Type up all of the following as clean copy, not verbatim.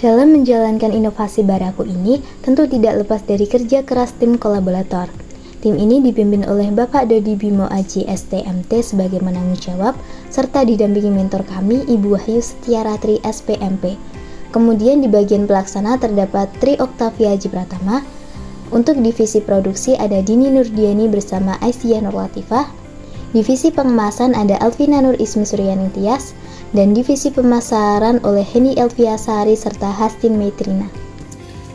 Dalam menjalankan inovasi Baraku ini, tentu tidak lepas dari kerja keras tim kolaborator. Tim ini dipimpin oleh Bapak Dodi Bimo Aji STMT sebagai penanggung jawab, serta didampingi mentor kami, Ibu Wahyu Setiaratri SPMP. Kemudian di bagian pelaksana terdapat Tri Oktavia Haji Pratama. Untuk divisi produksi ada Dini Nurdiani bersama Aisyah Nur Latifah. Divisi pengemasan ada Alvina Nur Ismi Suryani Tias. Dan divisi pemasaran oleh Heni Elviasari serta Hastin Maitrina.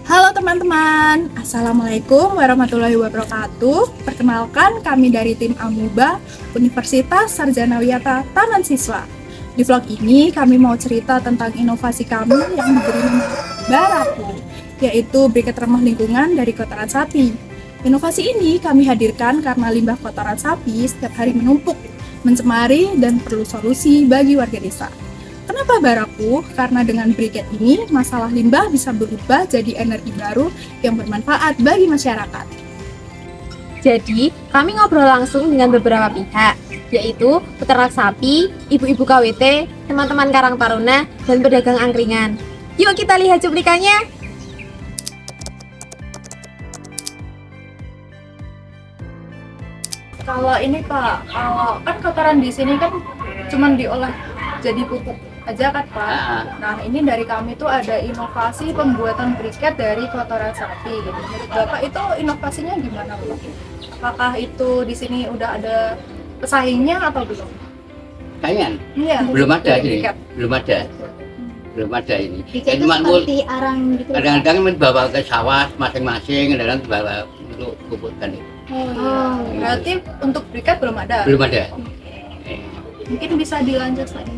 Halo teman-teman, Assalamualaikum warahmatullahi wabarakatuh. Perkenalkan, kami dari tim Amuba Universitas Sarjana Wiyata Taman Siswa. Di vlog ini kami mau cerita tentang inovasi kami yang diberi nama Baraku, yaitu briket ramah lingkungan dari kotoran sapi. Inovasi ini kami hadirkan karena limbah kotoran sapi setiap hari menumpuk, mencemari, dan perlu solusi bagi warga desa. Kenapa Baraku? Karena dengan briket ini, masalah limbah bisa berubah jadi energi baru yang bermanfaat bagi masyarakat. Jadi, kami ngobrol langsung dengan beberapa pihak, yaitu peternak sapi, ibu-ibu KWT, teman-teman Karang Taruna, dan pedagang angkringan. Yuk kita lihat cuplikannya! Kalau ini Pak, kan kotoran di sini kan cuman diolah jadi pupuk aja kan Pak. Nah ini dari kami tuh ada inovasi pembuatan briket dari kotoran sapi. Gitu. Menurut Bapak itu inovasinya gimana Pak? Apakah itu di sini udah ada pesaingnya atau belum? Saingan? Iya. Belum ada ini. Briket. Belum ada ini. Briket itu Cuma seperti arang gitu. kadang-kadang dibawa ke sawah masing-masing, kadang-kadang dibawa untuk pupukkan itu. Berarti untuk briket belum ada? Belum ada. Mungkin bisa dilanjut lagi.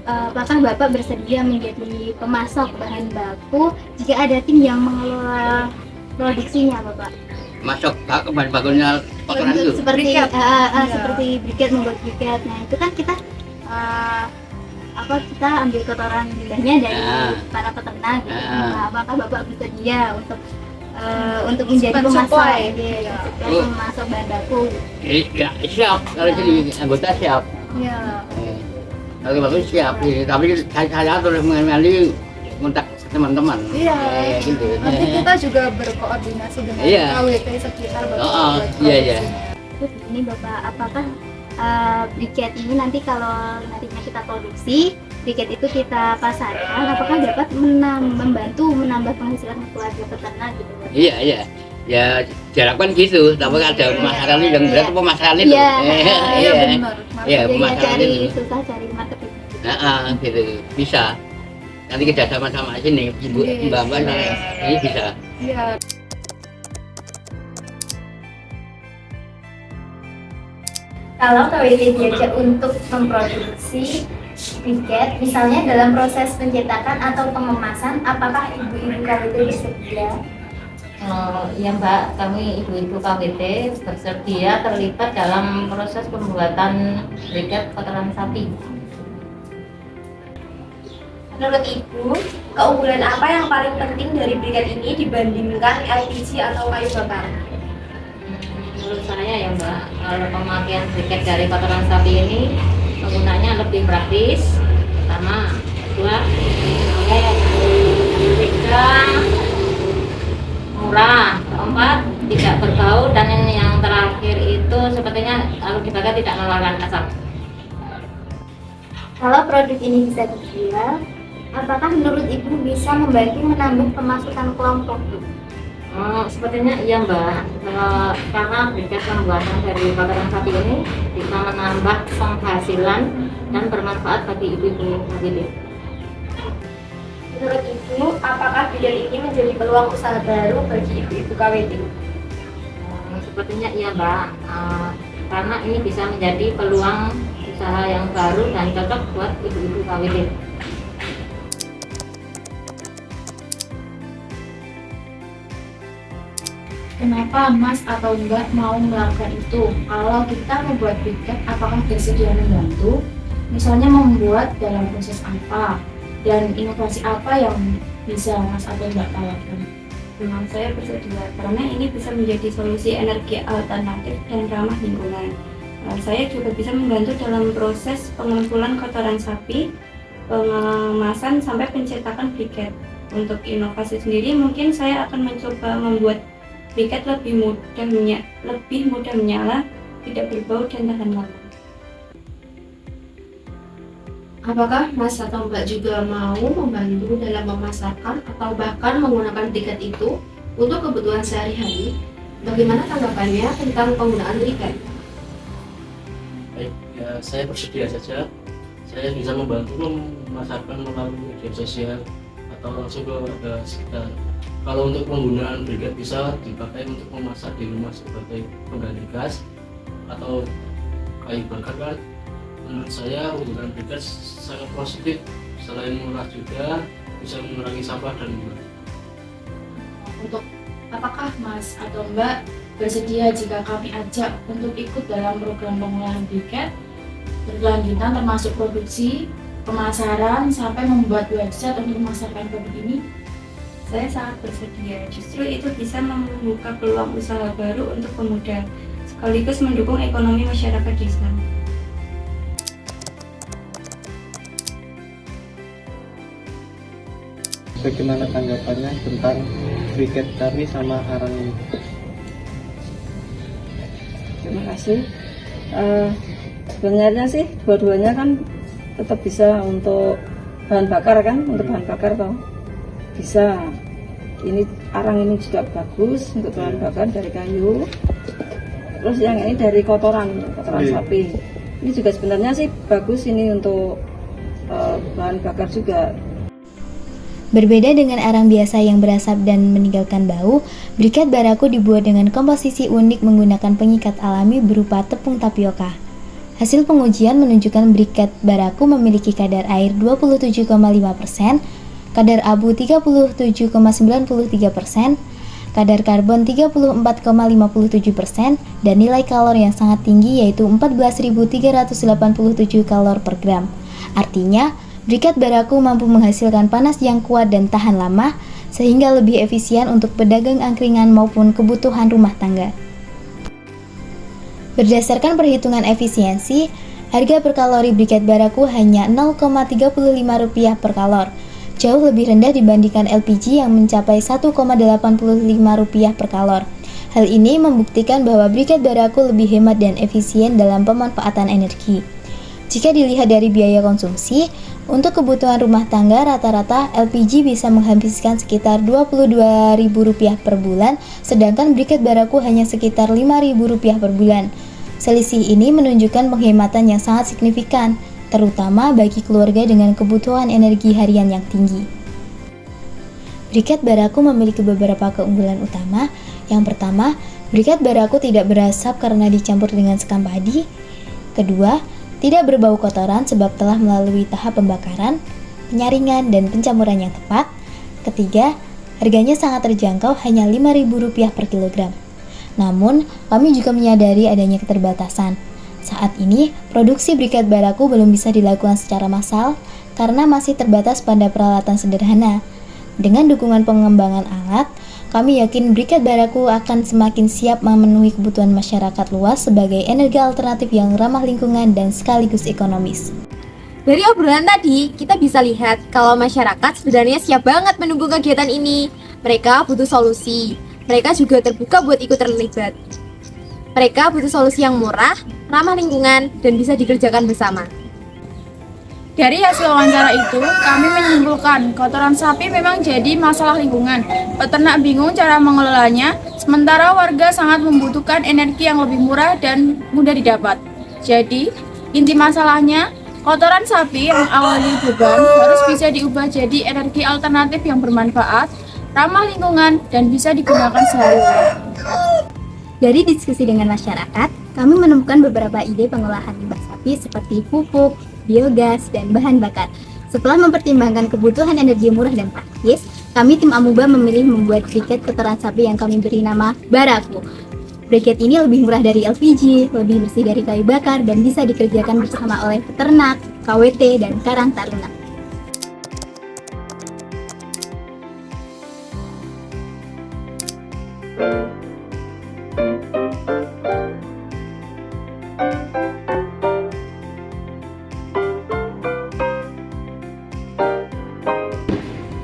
Apakah Bapak bersedia menjadi pemasok bahan baku jika ada tim yang mengelola produksinya, Bapak? Masuk bahan bakunya kotoran itu. Seperti Briket. seperti briket, membuat briket. Nah itu kan kita kita ambil kotoran lindahnya dari para peternak. Gitu. Nah, apakah Bapak bersedia untuk menjadi pemasok, pemasok bahan baku? Ya, siap. Kalau jadi anggota siap. Iya. Kalau bagus siap. Tapi saya terus mengenali kontak teman-teman. Iya. Gitu. Nanti kita juga berkoordinasi dengan KWT sekitar Bapak. Iya. Terus ini Bapak, apakah briket ini nanti kalau nantinya kita produksi, briket itu kita pasarkan, apakah dapat membantu menambah penghasilan keluarga peternak gitu? Iya. Ya diharapkan gitu, tapi ada pemasaran yang berat pemasaran itu. Iya benar. Iya, pemasaran itu. Susah cari marketing. Gitu. Bisa. Nanti kita sama-sama sini, Ibu, Mbak, ini bisa. Iya. Kalau KWT diajak untuk memproduksi briket, misalnya dalam proses pencetakan atau pengemasan, apakah ibu-ibu KWT bersedia? Ya Mbak, kami ibu-ibu KWT bersedia terlibat dalam proses pembuatan briket kotoran sapi. Menurut Ibu, keunggulan apa yang paling penting dari briket ini dibandingkan LPG atau kayu bakar? Menurut saya ya Mbak, kalau pemakaian briket dari kotoran sapi ini penggunanya lebih praktis. Pertama, kedua, ketiga, murah, keempat, tidak berbau, dan yang terakhir itu sepertinya kalau dibakar tidak mengeluarkan asap. Kalau produk ini bisa dijual, apakah menurut Ibu bisa membantu menambah pemasukan kelompok? Sepertinya iya Mbak, karena briket pembuatan dari kotoran sapi ini bisa menambah penghasilan dan bermanfaat bagi ibu-ibu KWT. Menurut Ibu, apakah briket ini menjadi peluang usaha baru bagi ibu-ibu KWT? Sepertinya iya Mbak, karena ini bisa menjadi peluang usaha yang baru dan cocok buat ibu-ibu KWT. Kenapa Mas atau Mbak mau melakukan itu? Kalau kita membuat briket, apakah bersedia membantu? Misalnya membuat dalam proses apa? Dan inovasi apa yang bisa Mas atau Mbak tawarkan? Memang saya bersedia karena ini bisa menjadi solusi energi alternatif dan ramah lingkungan. Saya juga bisa membantu dalam proses pengumpulan kotoran sapi pengemasan sampai pencetakan briket. Untuk inovasi sendiri mungkin saya akan mencoba membuat briket lebih mudah menyala, tidak berbau dan tahan lama. Apakah Mas atau Mbak juga mau membantu dalam memasarkan atau bahkan menggunakan briket itu untuk kebutuhan sehari-hari? Bagaimana tanggapannya tentang penggunaan briket? Baik, ya saya bersedia saja. Saya bisa membantu memasarkan melalui media sosial atau langsung ke warga sekitar. Kalau untuk penggunaan briket bisa dipakai untuk memasak di rumah sebagai pengganti gas atau kayu bakar kan. Menurut saya penggunaan briket sangat positif, selain murah juga bisa mengurangi sampah dan limbah. Untuk apakah Mas atau Mbak bersedia jika kami ajak untuk ikut dalam program pengolahan briket berkelanjutan termasuk produksi, pemasaran, sampai membuat website untuk memasarkan produk ini? Saya sangat bersedia, justru itu bisa membuka peluang usaha baru untuk pemuda, sekaligus mendukung ekonomi masyarakat desa. Bagaimana tanggapannya tentang briket kami sama arang ini? Terima kasih. Sebenarnya sih dua-duanya kan tetap bisa untuk bahan bakar kan, untuk bahan bakar toh bisa. Ini arang ini juga bagus untuk bahan bakar dari kayu. Terus yang ini dari kotoran sapi. Ini juga sebenarnya sih bagus ini untuk bahan bakar juga. Berbeda dengan arang biasa yang berasap dan meninggalkan bau, briket baraku dibuat dengan komposisi unik menggunakan pengikat alami berupa tepung tapioka. Hasil pengujian menunjukkan briket baraku memiliki kadar air 27,5%, kadar abu 37,93%, kadar karbon 34,57%, dan nilai kalor yang sangat tinggi yaitu 14.387 kalor per gram. Artinya, briket baraku mampu menghasilkan panas yang kuat dan tahan lama, sehingga lebih efisien untuk pedagang angkringan maupun kebutuhan rumah tangga. Berdasarkan perhitungan efisiensi, harga per kalori briket baraku hanya Rp0,35 per kalor, jauh lebih rendah dibandingkan LPG yang mencapai Rp1,85 per kalor. Hal ini membuktikan bahwa briket baraku lebih hemat dan efisien dalam pemanfaatan energi. Jika dilihat dari biaya konsumsi, untuk kebutuhan rumah tangga rata-rata LPG bisa menghabiskan sekitar Rp22.000 per bulan, sedangkan briket baraku hanya sekitar Rp5.000 per bulan. Selisih ini menunjukkan penghematan yang sangat signifikan, terutama bagi keluarga dengan kebutuhan energi harian yang tinggi. Briket baraku memiliki beberapa keunggulan utama. Yang pertama, briket baraku tidak berasap karena dicampur dengan sekam padi. Kedua, tidak berbau kotoran sebab telah melalui tahap pembakaran, penyaringan, dan pencampuran yang tepat. Ketiga, harganya sangat terjangkau, hanya Rp5.000 per kilogram. Namun, kami juga menyadari adanya keterbatasan. Saat ini, produksi briket baraku belum bisa dilakukan secara massal karena masih terbatas pada peralatan sederhana. Dengan dukungan pengembangan alat, kami yakin briket baraku akan semakin siap memenuhi kebutuhan masyarakat luas sebagai energi alternatif yang ramah lingkungan dan sekaligus ekonomis. Dari obrolan tadi, kita bisa lihat kalau masyarakat sebenarnya siap banget mendukung kegiatan ini. Mereka butuh solusi. Mereka juga terbuka buat ikut terlibat. Mereka butuh solusi yang murah, ramah lingkungan, dan bisa dikerjakan bersama. Dari hasil wawancara itu, kami menyimpulkan kotoran sapi memang jadi masalah lingkungan. Peternak bingung cara mengelolanya, sementara warga sangat membutuhkan energi yang lebih murah dan mudah didapat. Jadi, inti masalahnya, kotoran sapi yang awalnya beban harus bisa diubah jadi energi alternatif yang bermanfaat, ramah lingkungan, dan bisa digunakan sehari-hari. Dari diskusi dengan masyarakat, kami menemukan beberapa ide pengolahan limbah sapi seperti pupuk, biogas, dan bahan bakar. Setelah mempertimbangkan kebutuhan energi murah dan praktis, kami tim Amuba memilih membuat briket kotoran sapi yang kami beri nama Baraku. Briket ini lebih murah dari LPG, lebih bersih dari kayu bakar, dan bisa dikerjakan bersama oleh peternak, KWT, dan Karang Taruna.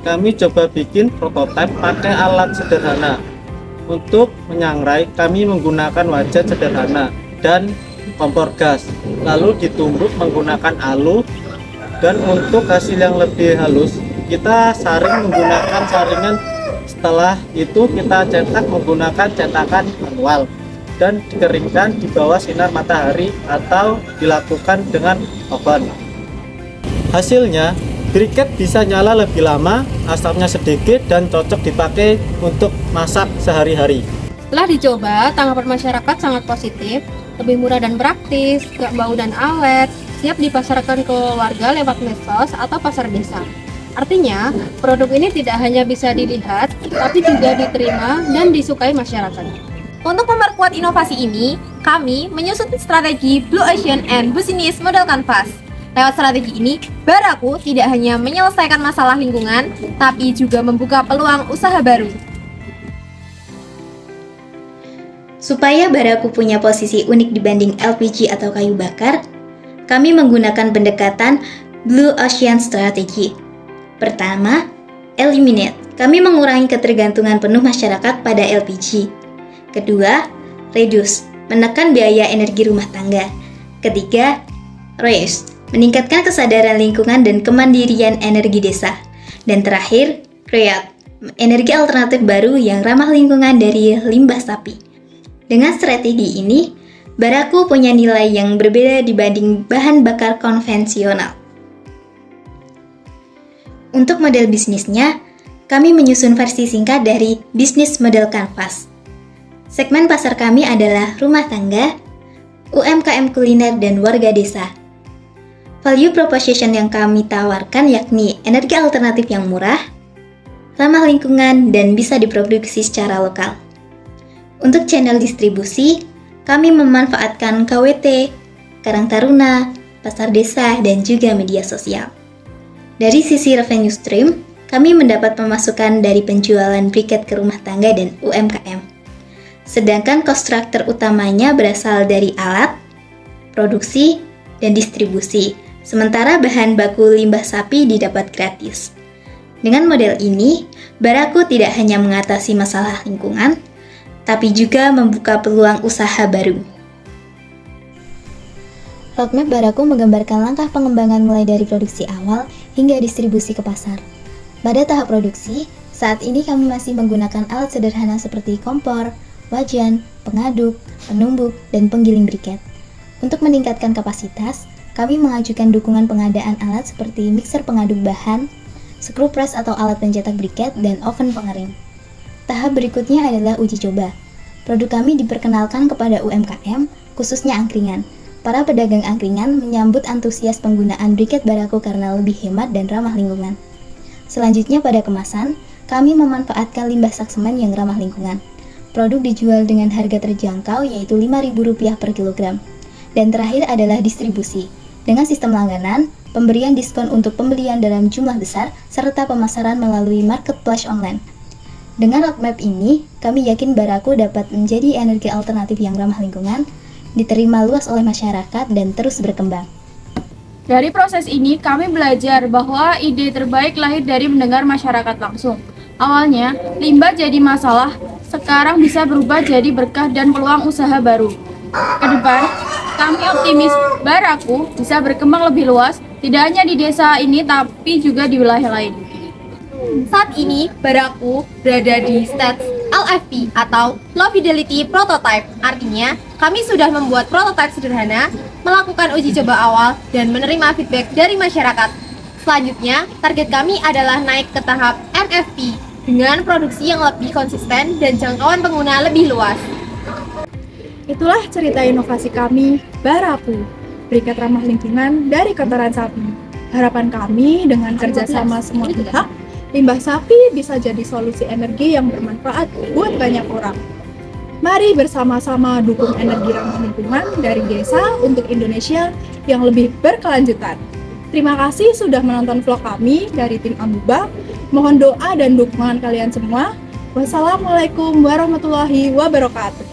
kami coba bikin prototipe pakai alat sederhana. Untuk menyangrai, kami menggunakan wajan sederhana dan kompor gas, lalu ditumbuk menggunakan alu. Dan untuk hasil yang lebih halus, kita saring menggunakan saringan. Setelah itu kita cetak menggunakan cetakan manual dan dikeringkan di bawah sinar matahari atau dilakukan dengan oven. Hasilnya, briket bisa nyala lebih lama, asapnya sedikit dan cocok dipakai untuk masak sehari-hari. Setelah dicoba, tanggapan masyarakat sangat positif, lebih murah dan praktis, gak bau dan awet, siap dipasarkan ke warga lewat medsos atau pasar desa. Artinya, produk ini tidak hanya bisa dilihat, tapi juga diterima dan disukai masyarakat. Untuk memperkuat inovasi ini, kami menyusun strategi Blue Ocean and Business Model Canvas. Lewat strategi ini, Baraku tidak hanya menyelesaikan masalah lingkungan, tapi juga membuka peluang usaha baru. Supaya Baraku punya posisi unik dibanding LPG atau kayu bakar, kami menggunakan pendekatan Blue Ocean Strategy. Pertama, eliminate. Kami mengurangi ketergantungan penuh masyarakat pada LPG. Kedua, reduce. Menekan biaya energi rumah tangga. Ketiga, reuse. Meningkatkan kesadaran lingkungan dan kemandirian energi desa. Dan terakhir, create. Energi alternatif baru yang ramah lingkungan dari limbah sapi. Dengan strategi ini, Baraku punya nilai yang berbeda dibanding bahan bakar konvensional. Untuk model bisnisnya, kami menyusun versi singkat dari Business Model Canvas. Segmen pasar kami adalah rumah tangga, UMKM kuliner, dan warga desa. Value proposition yang kami tawarkan yakni energi alternatif yang murah, ramah lingkungan, dan bisa diproduksi secara lokal. Untuk channel distribusi, kami memanfaatkan KWT, Karang Taruna, pasar desa, dan juga media sosial. Dari sisi revenue stream, kami mendapat pemasukan dari penjualan briket ke rumah tangga dan UMKM. Sedangkan cost structure utamanya berasal dari alat, produksi, dan distribusi, sementara bahan baku limbah sapi didapat gratis. Dengan model ini, Baraku tidak hanya mengatasi masalah lingkungan, tapi juga membuka peluang usaha baru. Roadmap Baraku menggambarkan langkah pengembangan mulai dari produksi awal hingga distribusi ke pasar. Pada tahap produksi, saat ini kami masih menggunakan alat sederhana seperti kompor, wajan, pengaduk, penumbuk, dan penggiling briket. Untuk meningkatkan kapasitas, kami mengajukan dukungan pengadaan alat seperti mixer pengaduk bahan, screw press atau alat pencetak briket, dan oven pengering. Tahap berikutnya adalah uji coba. Produk kami diperkenalkan kepada UMKM, khususnya angkringan. Para pedagang angkringan menyambut antusias penggunaan briket Baraku karena lebih hemat dan ramah lingkungan. Selanjutnya pada kemasan, kami memanfaatkan limbah sak semen yang ramah lingkungan. Produk dijual dengan harga terjangkau yaitu Rp5.000 per kilogram. Dan terakhir adalah distribusi. Dengan sistem langganan, pemberian diskon untuk pembelian dalam jumlah besar, serta pemasaran melalui marketplace online. Dengan roadmap ini, kami yakin Baraku dapat menjadi energi alternatif yang ramah lingkungan, diterima luas oleh masyarakat, dan terus berkembang. Dari proses ini, kami belajar bahwa ide terbaik lahir dari mendengar masyarakat langsung. Awalnya, limbah jadi masalah, sekarang bisa berubah jadi berkah dan peluang usaha baru. Kedepan, kami optimis Baraku bisa berkembang lebih luas, tidak hanya di desa ini, tapi juga di wilayah lain. Saat ini, Baraku berada di stage LFP atau Low Fidelity Prototype. Artinya, kami sudah membuat prototipe sederhana, melakukan uji coba awal, dan menerima feedback dari masyarakat. Selanjutnya, target kami adalah naik ke tahap MFP dengan produksi yang lebih konsisten dan jangkauan pengguna lebih luas. Itulah cerita inovasi kami, Baraku, briket ramah lingkungan dari kotoran sapi. Harapan kami dengan kerjasama semua pihak, limbah sapi bisa jadi solusi energi yang bermanfaat buat banyak orang. Mari bersama-sama dukung energi ramah lingkungan dari desa untuk Indonesia yang lebih berkelanjutan. Terima kasih sudah menonton vlog kami dari tim Amuba. Mohon doa dan dukungan kalian semua. Wassalamualaikum warahmatullahi wabarakatuh.